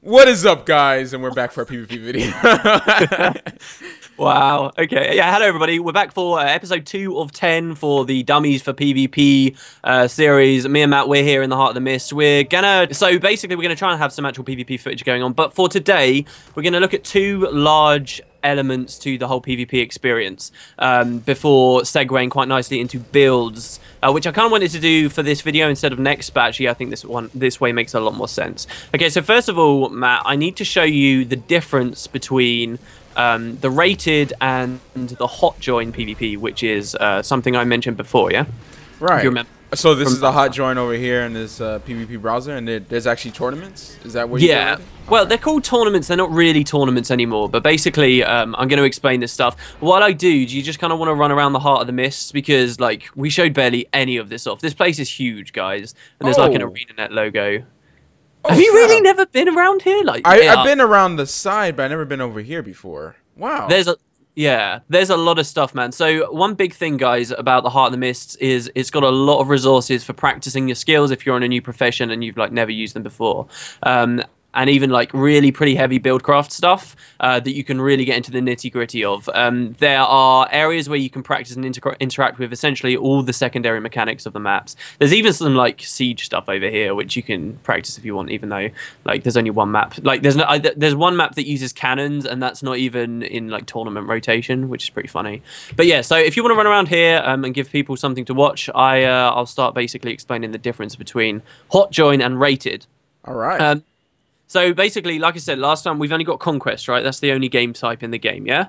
What is up, guys? And we're back for a PvP video. Wow. Okay. Yeah. Hello, everybody. We're back for episode 2 of 10 for the Dummies for PvP series. Me and Matt, we're here in the heart of the mist. We're gonna try and have some actual PvP footage going on. But for today, we're gonna look at two large elements to the whole PvP experience before segueing quite nicely into builds, which I kind of wanted to do for this video instead of next, but actually I think this way makes a lot more sense. Okay, so first of all, Matt, I need to show you the difference between the rated and the hotjoin PvP, which is something I mentioned before, yeah? Right. You remember? So this is the hotjoin over here in this PvP browser, and there's actually tournaments? Is that what you're doing? Yeah. Well, they're called tournaments. They're not really tournaments anymore, but basically, I'm going to explain this stuff. While I do you just kind of want to run around the heart of the mist? Because, like, we showed barely any of this off. This place is huge, guys, and there's, like, an ArenaNet logo. Have you really never been around here? Like, I've been around the side, but I've never been over here before. Wow. There's a lot of stuff, man. So one big thing, guys, about the Heart of the Mists is it's got a lot of resources for practicing your skills if you're on a new profession and you've like never used them before. And even like really pretty heavy buildcraft stuff that you can really get into the nitty-gritty of. There are areas where you can practice and interact with essentially all the secondary mechanics of the maps. There's even some like siege stuff over here which you can practice if you want, even though like there's only one map. Like there's one map that uses cannons, and that's not even in like tournament rotation, which is pretty funny. But yeah, so if you want to run around here and give people something to watch, I'll start basically explaining the difference between hotjoin and rated. All right. So basically, like I said, last time we've only got conquest, right? That's the only game type in the game, yeah?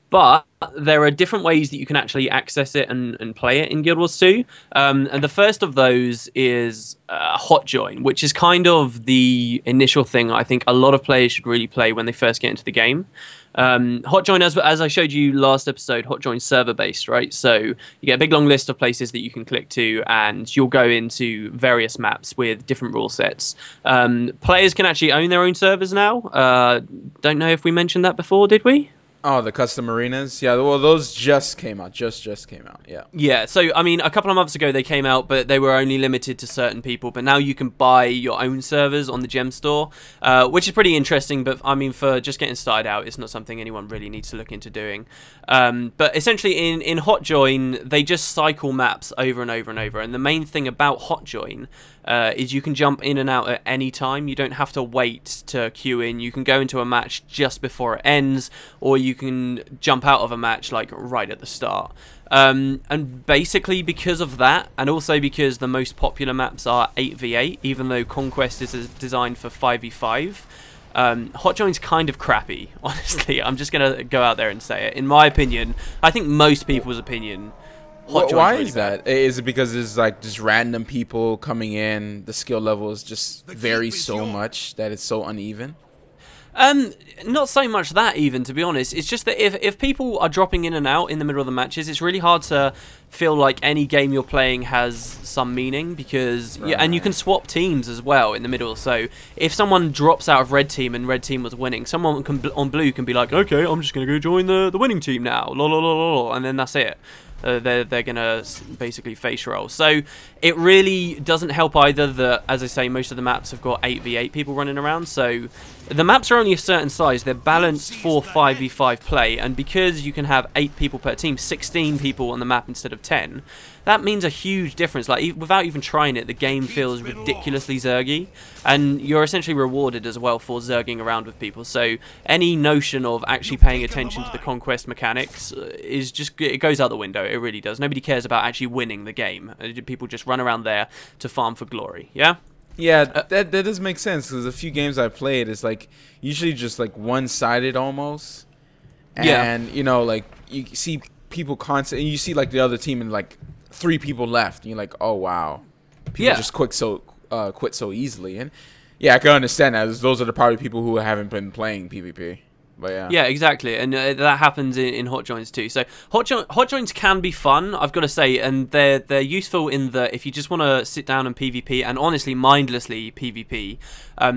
But there are different ways that you can actually access it and play it in Guild Wars 2. And the first of those is hotjoin, which is kind of the initial thing I think a lot of players should really play when they first get into the game. Hotjoin, as I showed you last episode, hotjoin's server-based, right? So you get a big long list of places that you can click to, and you'll go into various maps with different rule sets. Players can actually own their own servers now. Don't know if we mentioned that before, did we? Oh, the custom arenas? Yeah, well, those just came out. Just came out, yeah. Yeah, so, I mean, a couple of months ago they came out, but they were only limited to certain people. But now you can buy your own servers on the gem store, which is pretty interesting. But, I mean, for just getting started out, it's not something anyone really needs to look into doing. But essentially, in hotjoin, they just cycle maps over and over and over. And the main thing about hotjoin is you can jump in and out at any time. You don't have to wait to queue in. You can go into a match just before it ends, or you can jump out of a match like right at the start. And basically because of that, and also because the most popular maps are 8v8, even though Conquest is designed for 5v5, hotjoin's kind of crappy, honestly. I'm just going to go out there and say it. In my opinion, I think most people's opinion, why is that? Is it because there's like just random people coming in, the skill levels just vary so much that it's so uneven? Not so much that even, to be honest. It's just that if people are dropping in and out in the middle of the matches, it's really hard to feel like any game you're playing has some meaning, because yeah, and you can swap teams as well in the middle. So if someone drops out of red team and red team was winning, someone on blue can be like, okay, I'm just gonna go join the winning team now, and then that's it. They're gonna basically face roll. So it really doesn't help either that, as I say, most of the maps have got 8v8 people running around. So the maps are only a certain size. They're balanced for 5v5 play, and because you can have 8 people per team, 16 people on the map instead of 10, that means a huge difference. Like, without even trying it, the game feels ridiculously zergy, and you're essentially rewarded as well for zerging around with people. So any notion of actually paying attention to the conquest mechanics is just, it goes out the window. It really does. Nobody cares about actually winning the game. People just run around there to farm for glory. Yeah? Yeah, that does make sense, because a few games I've played, it's like usually just like one-sided almost. And, you know, like you see people constantly, and you see like the other team and like 3 people left, and you're like, oh wow, people just quit so easily. And yeah, I can understand that. Those are the probably people who haven't been playing PvP. But yeah. Yeah, exactly, and that happens in hotjoins too. So hotjoins can be fun, I've got to say, and they're useful in that if you just want to sit down and PvP, and honestly mindlessly PvP,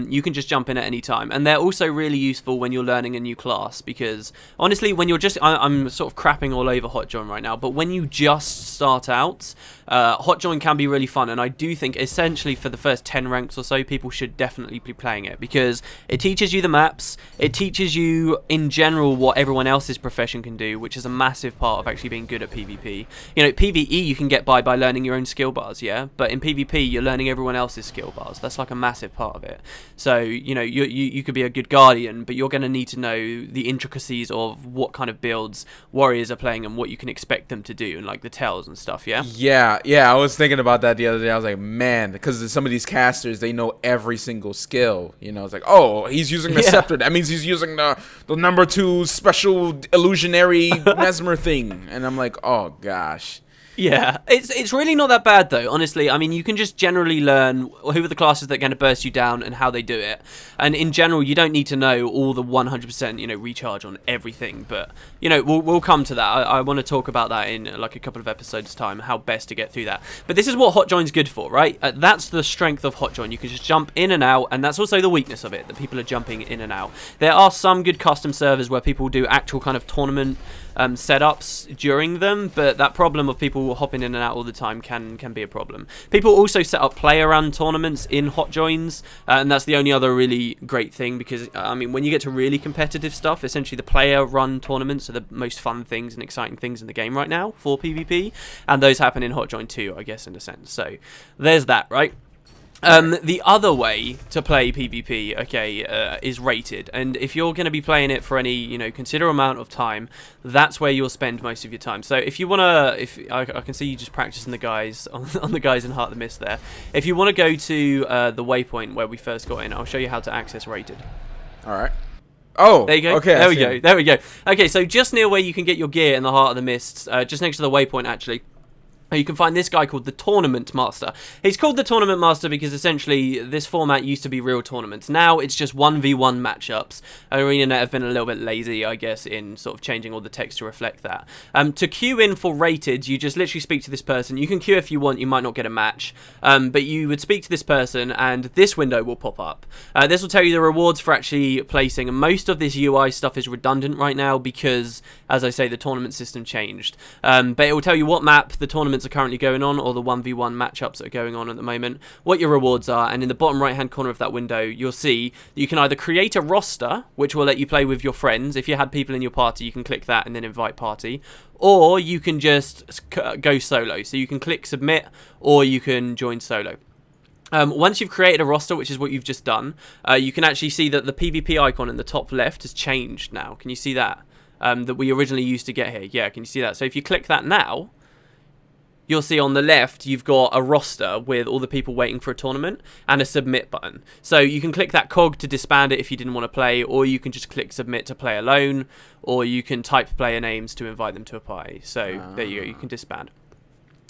you can just jump in at any time. And they're also really useful when you're learning a new class, because honestly, when you're just, I'm sort of crapping all over hotjoin right now, but when you just start out, hotjoin can be really fun, and I do think essentially for the first 10 ranks or so, people should definitely be playing it, because it teaches you the maps, it teaches you in general what everyone else's profession can do, which is a massive part of actually being good at PvP. You know, PvE you can get by learning your own skill bars, yeah, but in PvP you're learning everyone else's skill bars. That's like a massive part of it. So you know, you could be a good guardian, but you're going to need to know the intricacies of what kind of builds warriors are playing and what you can expect them to do, and like the tells and stuff. Yeah, I was thinking about that the other day. I was like, man, because some of these casters, they know every single skill. You know, it's like, oh, he's using the scepter, that means he's using the number 2 special illusionary mesmer thing, and I'm like, oh gosh. Yeah, it's really not that bad though, honestly. I mean, you can just generally learn who are the classes that are going to burst you down and how they do it. And in general, you don't need to know all the 100%, you know, recharge on everything. But, you know, we'll come to that. I want to talk about that in like a couple of episodes' time, how best to get through that. But this is what hotjoin's good for, right? That's the strength of hotjoin. You can just jump in and out, and that's also the weakness of it, that people are jumping in and out. There are some good custom servers where people do actual kind of tournament setups during them, but that problem of people hopping in and out all the time can be a problem. People also set up player-run tournaments in hotjoins, and that's the only other really great thing, because I mean, when you get to really competitive stuff, essentially the player-run tournaments are the most fun things and exciting things in the game right now for PvP, and those happen in hotjoin too, I guess, in a sense. So there's that, right? The other way to play PvP, okay, is rated, and if you're going to be playing it for any, you know, considerable amount of time, that's where you'll spend most of your time. So if you want to, I can see you just practicing the guys on the guys in Heart of the Mist there. If you want to go to the waypoint where we first got in, I'll show you how to access rated. All right. Oh, there you go. Okay, there we go. There we go. Okay, so just near where you can get your gear in the Heart of the Mist, just next to the waypoint, actually. You can find this guy called the Tournament Master. He's called the Tournament Master because essentially this format used to be real tournaments. Now it's just 1v1 matchups. ArenaNet have been a little bit lazy, I guess, in sort of changing all the text to reflect that. To queue in for rated, you just literally speak to this person. You can queue if you want, you might not get a match. But you would speak to this person and this window will pop up. This will tell you the rewards for actually placing. And most of this UI stuff is redundant right now because, as I say, the tournament system changed. But it will tell you what map the tournament are currently going on, or the 1v1 matchups that are going on at the moment, what your rewards are, and in the bottom right hand corner of that window you'll see that you can either create a roster, which will let you play with your friends. If you had people in your party, you can click that and then invite party, or you can just go solo, so you can click submit or you can join solo. Once you've created a roster, which is what you've just done, you can actually see that the PvP icon in the top left has changed now. Can you see that? That we originally used to get here. Yeah, can you see that? So if you click that now, you'll see on the left you've got a roster with all the people waiting for a tournament and a submit button. So you can click that cog to disband it if you didn't want to play, or you can just click submit to play alone, or you can type player names to invite them to a party. So there you go, you can disband.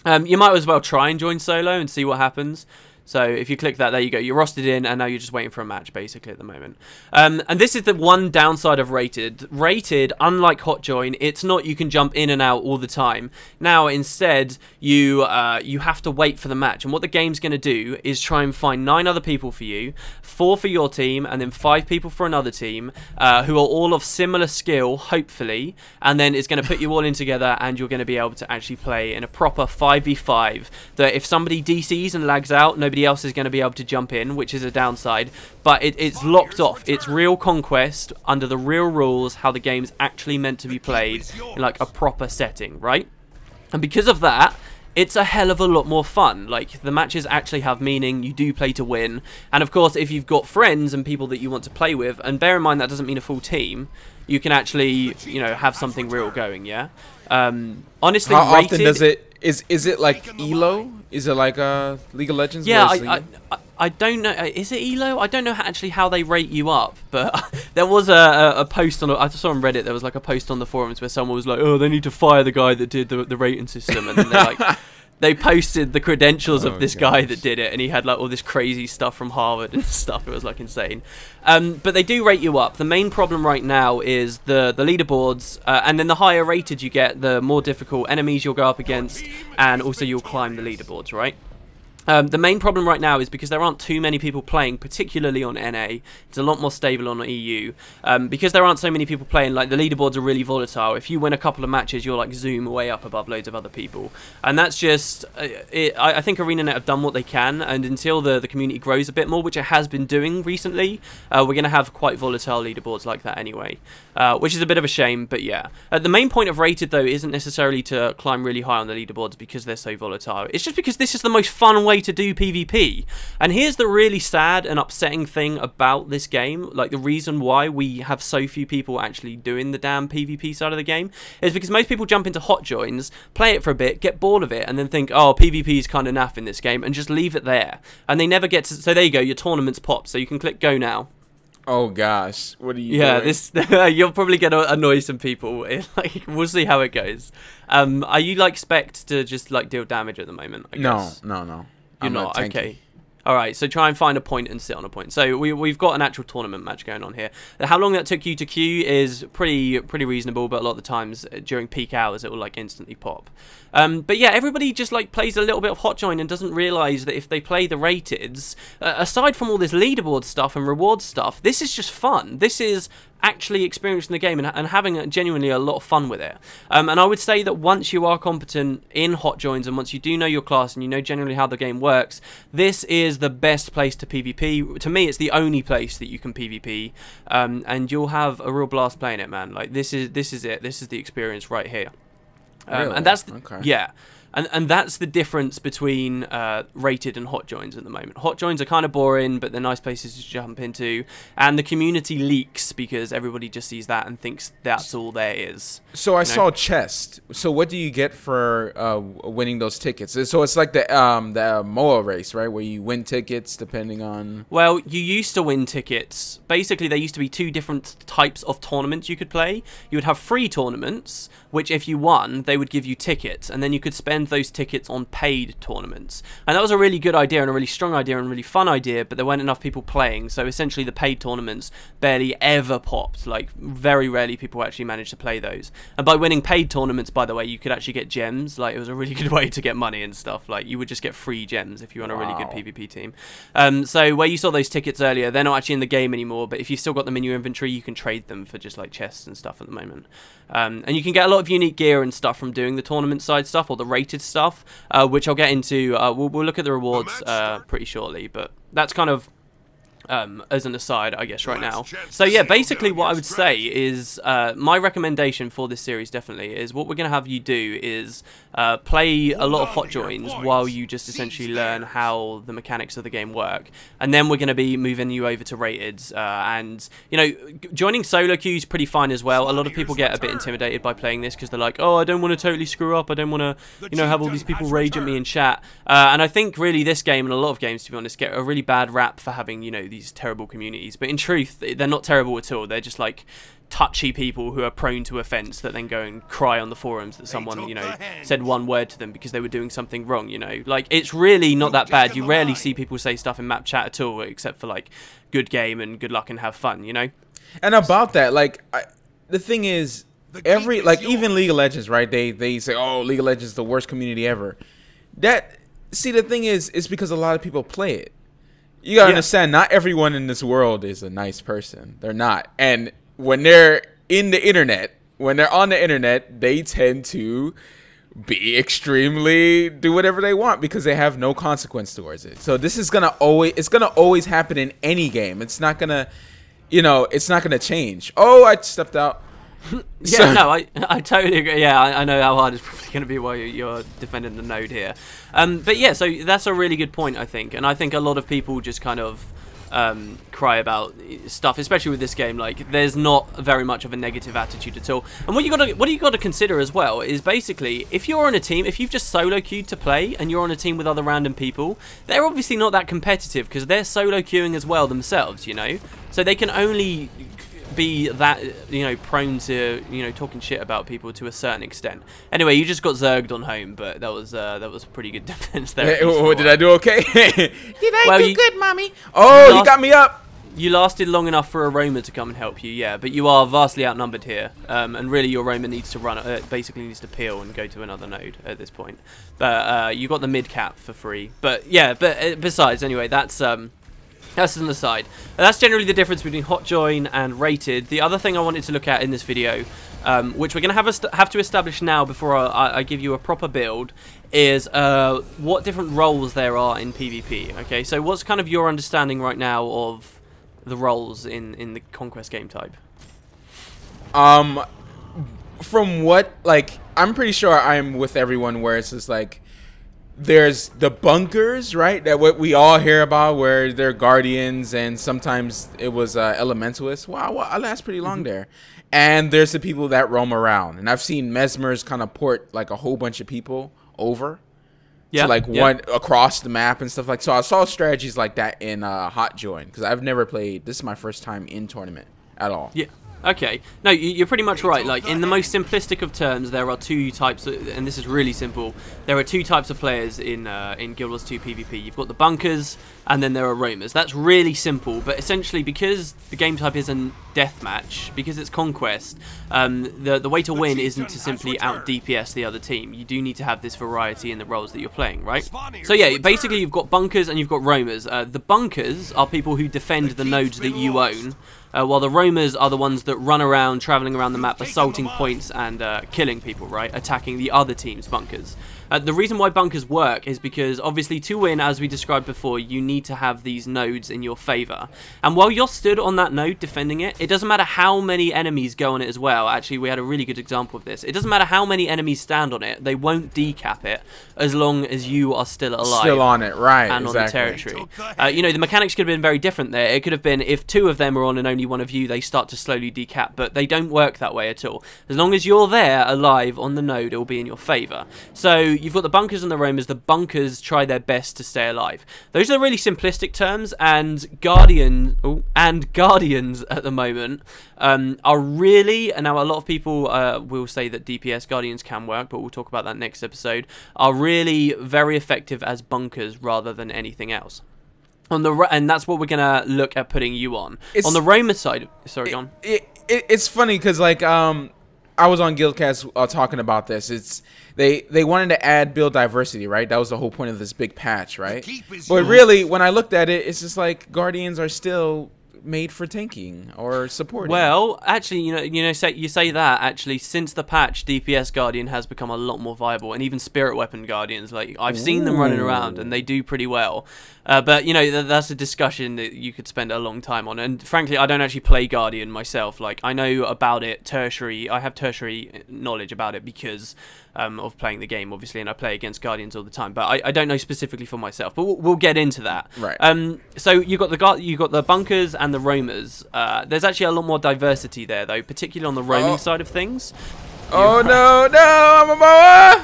You might as well try and join solo and see what happens. So if you click that, there you go. You're rostered in, and now you're just waiting for a match, basically, at the moment. And this is the one downside of Rated. Rated, unlike hotjoin, it's not you can jump in and out all the time. Now, instead, you have to wait for the match. And what the game's going to do is try and find 9 other people for you, 4 for your team, and then 5 people for another team, who are all of similar skill, hopefully. And then it's going to put you all in together, and you're going to be able to actually play in a proper 5v5. That if somebody DCs and lags out, nobody else is going to be able to jump in, which is a downside, but it's locked off. It's real conquest under the real rules, how the game's actually meant to be played in like a proper setting, right? And because of that, it's a hell of a lot more fun. Like, the matches actually have meaning, you do play to win, and of course if you've got friends and people that you want to play with, and bear in mind that doesn't mean a full team, you can actually, you know, have something real going, yeah? Honestly, how Rated, often does it is it like ELO? Is it like League of Legends? Yeah, I don't know. Is it ELO? I don't know actually how they rate you up, but there was a post on. I saw on Reddit. There was like a post on the forums where someone was like, "Oh, they need to fire the guy that did the rating system," and then they posted the credentials of this guy gosh. that did it, and he had like all this crazy stuff from Harvard and stuff. It was like insane. But they do rate you up. The main problem right now is the leaderboards, and then the higher rated you get, the more difficult enemies you'll go up against, and also you'll climb the leaderboards, right? The main problem right now is because there aren't too many people playing, particularly on NA. It's a lot more stable on EU. Because there aren't so many people playing, like the leaderboards are really volatile. If you win a couple of matches, you'll like zoom way up above loads of other people. And that's just, I think ArenaNet have done what they can, and until the community grows a bit more, which it has been doing recently, we're going to have quite volatile leaderboards like that anyway. Which is a bit of a shame, but yeah. The main point of rated, though, isn't necessarily to climb really high on the leaderboards because they're so volatile. It's just because this is the most fun way to do PvP. And here's the really sad and upsetting thing about this game, like the reason why we have so few people actually doing the damn PvP side of the game, is because most people jump into hotjoins, play it for a bit, get bored of it, and then think, oh, PvP is kind of naff in this game, and just leave it there. And they never get to... So there you go, your tournament's popped, so you can click go now. Oh gosh, what are you doing? This you'll probably get annoy some people. Like, we'll see how it goes. Are you like spec'd to just like deal damage at the moment? I guess? No. You're not? Okay. Alright, so try and find a point and sit on a point. So we've got an actual tournament match going on here. How long that took you to queue is pretty reasonable, but a lot of the times during peak hours it will like instantly pop. But yeah, everybody just like plays a little bit of hotjoin and doesn't realise that if they play the rateds, aside from all this leaderboard stuff and reward stuff, this is just fun. This is actually experiencing the game and having genuinely a lot of fun with it. And I would say that once you are competent in hotjoins and once you do know your class and you know generally how the game works, this is the best place to PvP. To me, it's the only place that you can PvP, and you'll have a real blast playing it, man. Like this is it. This is the experience right here. Really? And that's okay. Yeah. And that's the difference between rated and hotjoins at the moment. Hotjoins are kind of boring, but they're nice places to jump into. And the community leaks because everybody just sees that and thinks that's all there is. So I saw chest. So what do you get for winning those tickets? So it's like the MOA race, right? Where you win tickets depending on... Well, you used to win tickets. Basically, there used to be two different types of tournaments you could play. You would have free tournaments, which if you won, they would give you tickets. And then you could spend those tickets on paid tournaments, and that was a really good idea and a really strong idea and a really fun idea, but there weren't enough people playing, so essentially the paid tournaments barely ever popped. Like very rarely people actually managed to play those, and by winning paid tournaments, by the way, you could actually get gems. Like it was a really good way to get money and stuff. Like you would just get free gems if you were on a really good PvP team. So where you saw those tickets earlier, they're not actually in the game anymore, but if you've still got them in your inventory, you can trade them for just like chests and stuff at the moment. And you can get a lot of unique gear and stuff from doing the tournament side stuff or the rated stuff, which I'll get into. We'll look at the rewards pretty shortly, but that's kind of as an aside, I guess, right now. So yeah, basically what I would say is my recommendation for this series definitely is what we're going to have you do is play a lot of hotjoins while you just essentially learn how the mechanics of the game work, and then we're going to be moving you over to rateds, and you know, joining solo queue is pretty fine as well. A lot of people get a bit intimidated by playing this because they're like, oh, I don't want to totally screw up, I don't want to, you know, have all these people rage at me in chat, and I think really this game and a lot of games, to be honest, get a really bad rap for having, you know, these terrible communities, but in truth they're not terrible at all. They're just like touchy people who are prone to offense that then go and cry on the forums that someone, you know, said one word to them because they were doing something wrong, you know. Like it's really not that bad. You rarely see people say stuff in map chat at all, except for like good game and good luck and have fun, you know. And about that, like the thing is, every like even League of Legends, right, they say, oh, League of Legends is the worst community ever. That, see, the thing is, it's because a lot of people play it. You gotta understand, not everyone in this world is a nice person. They're not. And when they're in the internet, when they're on the internet, they tend to be extremely, do whatever they want because they have no consequence towards it. So this is gonna always happen in any game. It's not gonna, you know, it's not gonna change. Oh, I stepped out. Yeah, no, I totally agree. Yeah, I know how hard it's probably going to be while you're defending the node here. But yeah, so that's a really good point, I think. And I think a lot of people just kind of cry about stuff, especially with this game. Like, there's not very much of a negative attitude at all. And what you got to consider as well is basically, if you're on a team, if you've just solo queued to play and you're on a team with other random people, they're obviously not that competitive because they're solo queuing as well themselves, you know. So they can only be that, you know, prone to, you know, talking shit about people to a certain extent. Anyway, you just got zerged on home, but that was pretty good defense there. Hey, did I do okay? Did I do good, mommy? Oh, you got me up. You lasted long enough for a roamer to come and help you, yeah, but you are vastly outnumbered here, and really your roamer needs to run, basically needs to peel and go to another node at this point. But you got the mid cap for free. But yeah, but besides, anyway, that's an aside. That's generally the difference between hotjoin and rated. The other thing I wanted to look at in this video, which we're going to have to establish now before I give you a proper build, is what different roles there are in PvP. Okay, so what's kind of your understanding right now of the roles in the conquest game type? From what, like, I'm pretty sure I'm with everyone where it's just like there's the bunkers, right, that what we all hear about, where they're guardians and sometimes it was elementalists. Wow, that's pretty long there. And there's the people that roam around, and I've seen Mesmers kind of port like a whole bunch of people over to like one across the map and stuff like. So I saw strategies like that in hotjoin, because I've never played. This is my first time in tournament at all. Yeah. Okay. No, you're pretty much right. Like, in the most simplistic of terms, there are two types, and this is really simple. There are two types of players in Guild Wars 2 PvP. You've got the bunkers, and then there are roamers. That's really simple, but essentially, because the game type isn't deathmatch, because it's conquest, the way to win isn't to simply out DPS the other team. You do need to have this variety in the roles that you're playing, right? So yeah, basically you've got bunkers and you've got roamers. The bunkers are people who defend the nodes that you own, while the roamers are the ones that run around, traveling around the map, assaulting points and killing people, right? Attacking the other team's bunkers. The reason why bunkers work is because, obviously, to win, as we described before, you need to have these nodes in your favor. And while you're stood on that node defending it, it doesn't matter how many enemies go on it as well. Actually, we had a really good example of this. It doesn't matter how many enemies stand on it. They won't decap it as long as you are still alive. Still on it, right. And on the territory. You know, the mechanics could have been very different there. It could have been if two of them are on and only one of you, they start to slowly decap. But they don't work that way at all. As long as you're there, alive, on the node, it will be in your favor. So you've got the bunkers and the roamers. The bunkers try their best to stay alive. Those are the really simplistic terms, and guardians at the moment are really, and now a lot of people will say that DPS guardians can work, but we'll talk about that next episode, are really very effective as bunkers rather than anything else. And that's what we're gonna look at putting you on the roamer side. Sorry, John. It's funny because, like, I was on Guildcast talking about this. They wanted to add build diversity, right? That was the whole point of this big patch, right? But really, when I looked at it, it's just like guardians are still made for tanking or supporting. Well, actually, you say that. Actually, since the patch, DPS Guardian has become a lot more viable, and even Spirit Weapon Guardians. Like, I've seen them running around, and they do pretty well. But you know, that's a discussion that you could spend a long time on. And frankly, I don't actually play Guardian myself. Like, I know about it tertiary. I have tertiary knowledge about it because of playing the game, obviously, and I play against Guardians all the time. But I don't know specifically for myself. But we'll get into that. Right. So you got the bunkers and the roamers. There's actually a lot more diversity there, though, particularly on the roaming side of things. Oh no, I'm a Moa!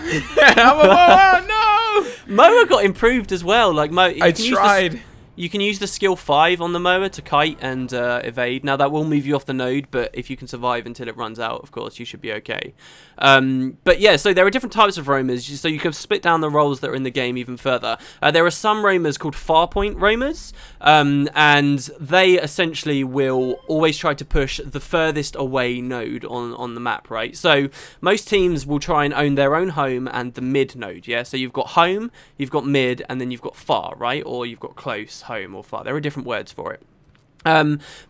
I'm a Moa, no! Moa got improved as well. Like, I tried. You can use the skill 5 on the Moa to kite and evade. Now, that will move you off the node, but if you can survive until it runs out, of course, you should be okay. But yeah, so there are different types of roamers, so you can split down the roles that are in the game even further. There are some roamers called farpoint roamers, and they essentially will always try to push the furthest away node on the map, right? So most teams will try and own their own home and the mid node, yeah? So you've got home, you've got mid, and then you've got far, right? Or you've got close, home, or far. There are different words for it.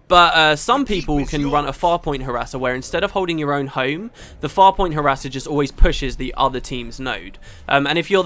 But some people can run a farpoint harasser where instead of holding your own home, the farpoint harasser just always pushes the other team's node. And if you're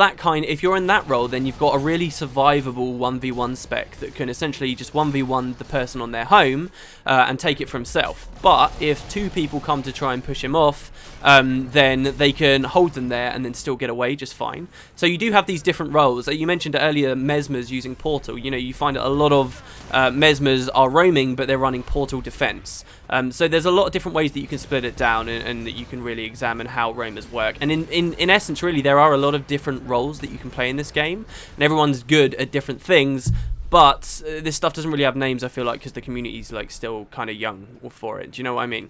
in that role, then you've got a really survivable 1v1 spec that can essentially just 1v1 the person on their home and take it for himself. But if two people come to try and push him off, then they can hold them there and then still get away just fine. So you do have these different roles. You mentioned earlier Mesmers using Portal. You know, you find a lot of Mesmers are roaming, but they're running Portal defense. So there's a lot of different ways that you can split it down and that you can really examine how roamers work. And in essence, really, there are a lot of different roles that you can play in this game, and everyone's good at different things. But this stuff doesn't really have names, I feel like, because the community's like still kind of young for it. Do you know what I mean?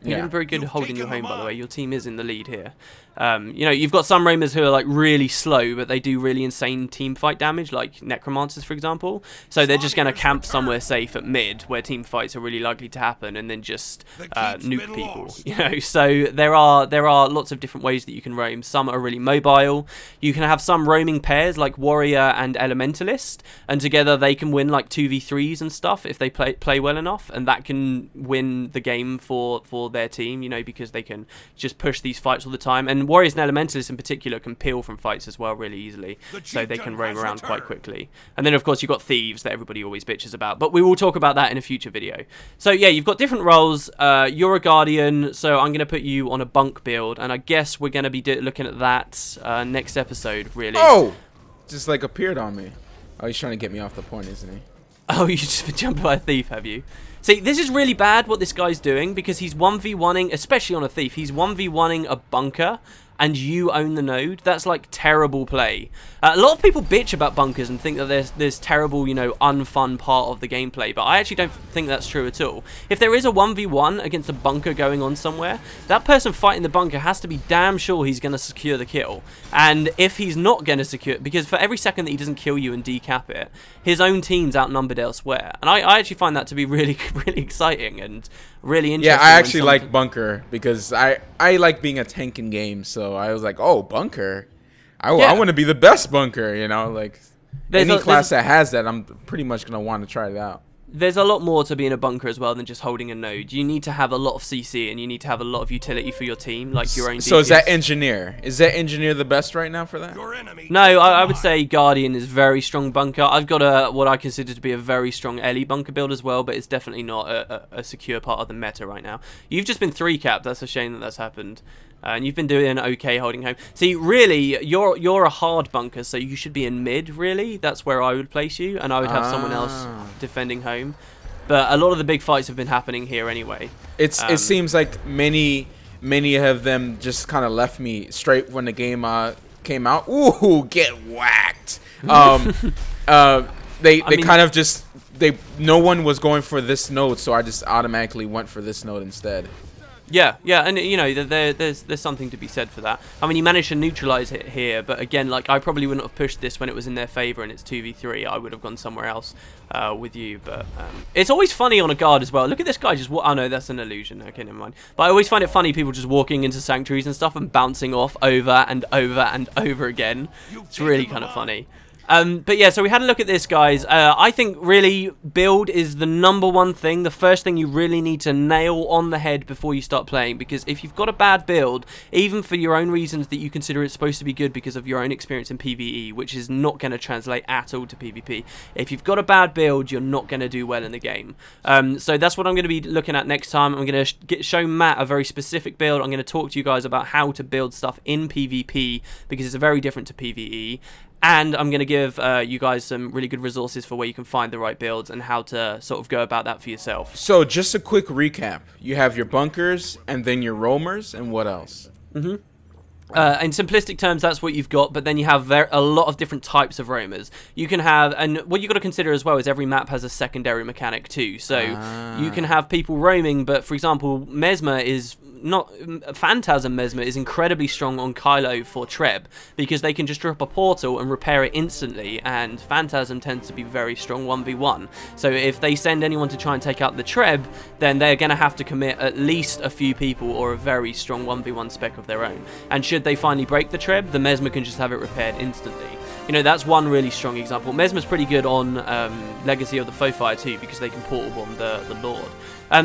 You're doing very good holding your home, by the way. Your team is in the lead here. You know, you've got some roamers who are like really slow, but they do really insane team fight damage, like necromancers, for example. So they're just going to camp somewhere safe at mid, where team fights are really likely to happen, and then just nuke people. You know, so there are lots of different ways that you can roam. Some are really mobile. You can have some roaming pairs like warrior and elementalist, and together they can win like 2v3s and stuff if they play well enough, and that can win the game for their team. You know, because they can just push these fights all the time. And warriors and elementalists in particular can peel from fights as well really easily, so they can roam around quite quickly. And then of course you've got thieves that everybody always bitches about, but we will talk about that in a future video. So yeah, you've got different roles. You're a guardian, so I'm going to put you on a bunk build, and I guess we're going to be looking at that next episode, really. Oh! Just like appeared on me. Oh, he's trying to get me off the point, isn't he? Oh, you just been jumped by a thief, have you? See, this is really bad what this guy's doing, because he's 1v1ing, especially on a thief, he's 1v1ing a bunker, and you own the node. That's like terrible play. A lot of people bitch about bunkers and think that there's terrible, you know, unfun part of the gameplay, but I actually don't think that's true at all. If there is a 1v1 against a bunker going on somewhere, that person fighting the bunker has to be damn sure he's going to secure the kill. And if he's not going to secure it, because for every second that he doesn't kill you and decap it, his own team's outnumbered elsewhere. And I actually find that to be really, really exciting and really interesting. Yeah, I actually like bunker because I like being a tank in games, so I was like, oh, bunker. I want to be the best bunker, you know, like any class that has that, I'm pretty much going to want to try it out. There's a lot more to being a bunker as well than just holding a node. You need to have a lot of CC, and you need to have a lot of utility for your team, like your own DPS. So is that engineer? Is that engineer the best right now for that? No, I would say guardian is very strong bunker. I've got what I consider to be a very strong Ellie bunker build as well, but it's definitely not a secure part of the meta right now. You've just been 3-capped. That's a shame that that's happened. And you've been doing okay holding home. See, really, you're a hard bunker, so you should be in mid, really. That's where I would place you, and I would have someone else defending home. But a lot of the big fights have been happening here anyway. It seems like many of them just kind of left me straight when the game came out. Ooh, get whacked. They kind of just no one was going for this node, so I just automatically went for this node instead. Yeah, and you know, there's something to be said for that. I mean, he managed to neutralize it here, but again, like, I probably wouldn't have pushed this when it was in their favor and it's 2v3. I would have gone somewhere else with you, but it's always funny on a guard as well. Look at this guy just oh no, that's an illusion. Okay, never mind. But I always find it funny, people just walking into sanctuaries and stuff and bouncing off over and over and over again. It's really kind of funny. But yeah, so we had a look at this, guys. I think really build is the #1 thing, the first thing you really need to nail on the head before you start playing, because if you've got a bad build, even for your own reasons that you consider it's supposed to be good because of your own experience in PvE, which is not going to translate at all to PvP, if you've got a bad build, you're not going to do well in the game. So that's what I'm going to be looking at next time. I'm going to show Matt a very specific build. I'm going to talk to you guys about how to build stuff in PvP, because it's very different to PvE. And I'm going to give you guys some really good resources for where you can find the right builds and how to sort of go about that for yourself. So just a quick recap. You have your bunkers and then your roamers, and what else? In simplistic terms, that's what you've got, but then you have a lot of different types of roamers. You can have, and what you've got to consider as well is every map has a secondary mechanic too. So you can have people roaming, but for example, Mesmer is not... Phantasm Mesmer is incredibly strong on Kylo for Treb, because they can just drop a portal and repair it instantly, and Phantasm tends to be very strong 1v1. So if they send anyone to try and take out the Treb, then they're going to have to commit at least a few people or a very strong 1v1 spec of their own. And should they finally break the Treb, the Mesmer can just have it repaired instantly. You know, that's one really strong example. Mesmer's pretty good on Legacy of the Foefire too, because they can portal bomb the Lord.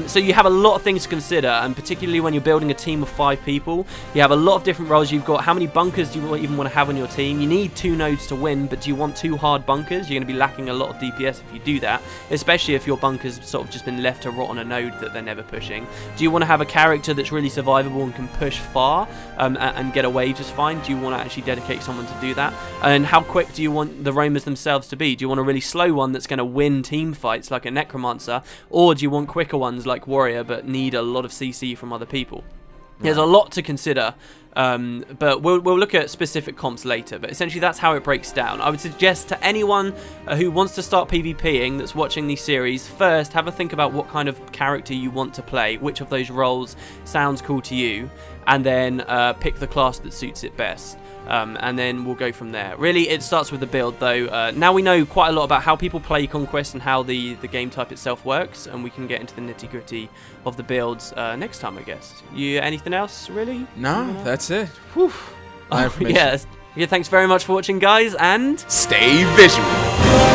So you have a lot of things to consider, and particularly when you're building a team of 5 people, you have a lot of different roles. You've got how many bunkers do you even want to have on your team? You need 2 nodes to win, but do you want 2 hard bunkers? You're going to be lacking a lot of DPS if you do that, especially if your bunker's sort of just been left to rot on a node that they're never pushing. Do you want to have a character that's really survivable and can push far and get away just fine? Do you want to actually dedicate someone to do that? And how quick do you want the roamers themselves to be? Do you want a really slow one that's going to win team fights like a necromancer, or do you want quicker ones like warrior but need a lot of CC from other people? There's a lot to consider. But we'll look at specific comps later, but essentially that's how it breaks down. I would suggest to anyone who wants to start PvPing that's watching these series, first have a think about what kind of character you want to play, which of those roles sounds cool to you, and then pick the class that suits it best. And then we'll go from there. Really, it starts with the build, though. Now we know quite a lot about how people play Conquest and how the game type itself works, and we can get into the nitty-gritty of the builds next time, I guess. Anything else, really? No, that's it. Whew. Yes. Yeah, thanks very much for watching, guys, and stay visual.